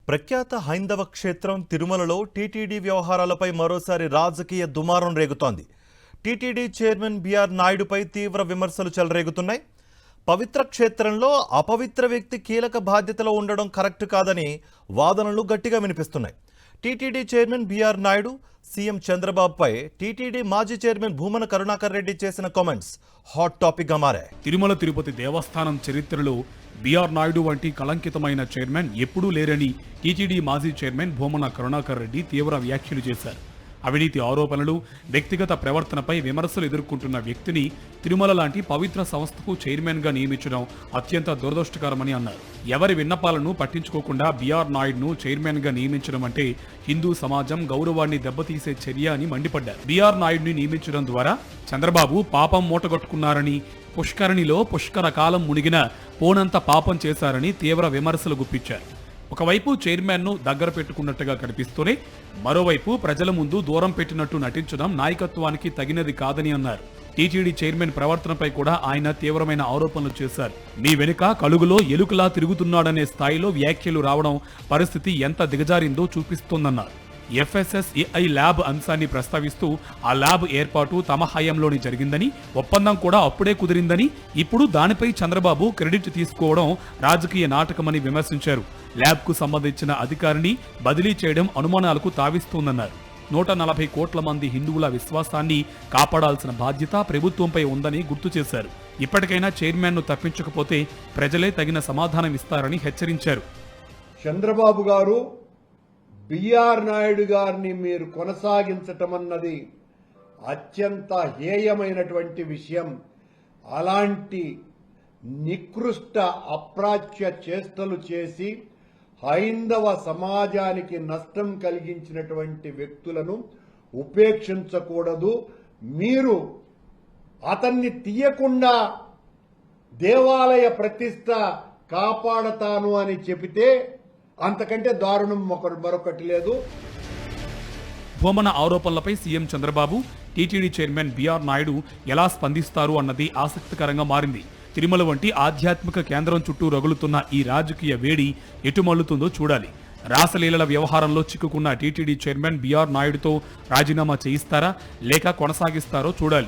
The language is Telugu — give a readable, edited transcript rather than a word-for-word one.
ప్రఖ్యాత హైందవ క్షేత్రం తిరుమలలో టీటీడీ వ్యవహారాలపై మరోసారి రాజకీయ దుమారం రేగుతోంది. టీటీడీ చైర్మన్ బిఆర్ నాయుడుపై తీవ్ర విమర్శలు చెలరేగుతున్నాయి. పవిత్ర క్షేత్రంలో అపవిత్ర వ్యక్తి కీలక బాధ్యతలో ఉండడం కరెక్ట్ కాదని వాదనలు గట్టిగా వినిపిస్తున్నాయి. TTD chairman BR Naidu, CM చంద్రబాబుపై టీటీడీ మాజీ చైర్మన్ భూమన కరుణాకర్ రెడ్డి చేసిన కామెంట్స్ హాట్ టాపిక్ గా మారాయి. తిరుమల తిరుపతి దేవస్థానం చరిత్రలో బిఆర్ నాయుడు వంటి కళంకితమైన చైర్మన్ ఎప్పుడూ లేరని టీటీడీ మాజీ చైర్మన్ భూమన కరుణాకర్ రెడ్డి తీవ్ర వ్యాఖ్యలు చేశారు. అవినీతి ఆరోపణలు, వ్యక్తిగత ప్రవర్తనపై విమర్శలు ఎదుర్కొంటున్న వ్యక్తిని తిరుమల లాంటి పవిత్ర సంస్థకు చైర్మన్ గా నియమించడం అత్యంత దురదృష్టకరమని అన్నారు. ఎవరి విన్నపాలను పట్టించుకోకుండా బిఆర్ నాయుడును చైర్మన్ గా నియమించడం అంటే హిందూ సమాజం గౌరవాన్ని దెబ్బతీసే చర్య అని మండిపడ్డారు. బిఆర్ నాయుడిని నియమించడం ద్వారా చంద్రబాబు పాపం మూటగట్టుకున్నారని, పుష్కరిణిలో పుష్కర కాలం మునిగిన పోనంత పాపం చేశారని తీవ్ర విమర్శలు గుప్పించారు. ఒకవైపు చైర్మన్ను దగ్గర పెట్టుకున్నట్టుగా కనిపిస్తూనే మరోవైపు ప్రజల ముందు దూరం పెట్టినట్టు నటించడం నాయకత్వానికి తగినది కాదని అన్నారు. టీటీడీ చైర్మన్ ప్రవర్తనపై కూడా ఆయన తీవ్రమైన ఆరోపణలు చేశారు. మీ వెనుక కలుగులో ఎలుకలా తిరుగుతున్నాడనే స్థాయిలో వ్యాఖ్యలు రావడం పరిస్థితి ఎంత దిగజారిందో చూపిస్తోందన్నారు. FSSAI ల్యాబ్ అంశాన్ని ప్రస్తావిస్తూ ఆ ల్యాబ్ ఏర్పాటు తమ హయాంలోనే జరిగిందని, ఒప్పందం కూడా అప్పుడే కుదిరిందని, ఇప్పుడు దానిపై చంద్రబాబు క్రెడిట్ తీసుకోవడం రాజకీయ నాటకమని విమర్శించారు. ల్యాబ్కు సంబంధించిన అధికారిని బదిలీ చేయడం అనుమానాలకు తావిస్తోందన్నారు. 140 కోట్ల మంది హిందువుల విశ్వాసాన్ని కాపాడాల్సిన బాధ్యత ప్రభుత్వంపై ఉందని గుర్తు చేశారు. ఇప్పటికైనా చైర్మన్ను తప్పించకపోతే ప్రజలే తగిన సమాధానం ఇస్తారని హెచ్చరించారు. చంద్రబాబు గారు బిఆర్ నాయుడు గారిని మీరు కొనసాగించటం అన్నది అత్యంత హేయమైనటువంటి విషయం. అలాంటి నికృష్ట అప్రాచ్య చేష్టలు చేసి హైందవ సమాజానికి నష్టం కలిగించినటువంటి వ్యక్తులను ఉపేక్షించకూడదు. మీరు అతన్ని తీయకుండా దేవాలయ ప్రతిష్ట కాపాడతాను అని చెబితే అంతకంటే దారుణం మరొకటి లేదు. భూమన ఆరోపణలపై CM Chandrababu, TTD chairman BR Naidu ఎలా స్పందిస్తారు అన్నది ఆసక్తికరంగా మారింది. తిరుమల వంటి ఆధ్యాత్మిక కేంద్రం చుట్టూ రగులుతున్న ఈ రాజకీయ వేడి ఎటుమల్లుతుందో చూడాలి. రాసలీలల వ్యవహారంలో చిక్కుకున్న టీటీడీ చైర్మన్ బిఆర్ నాయుడుతో రాజీనామా చేయిస్తారా లేక కొనసాగిస్తారో చూడాలి.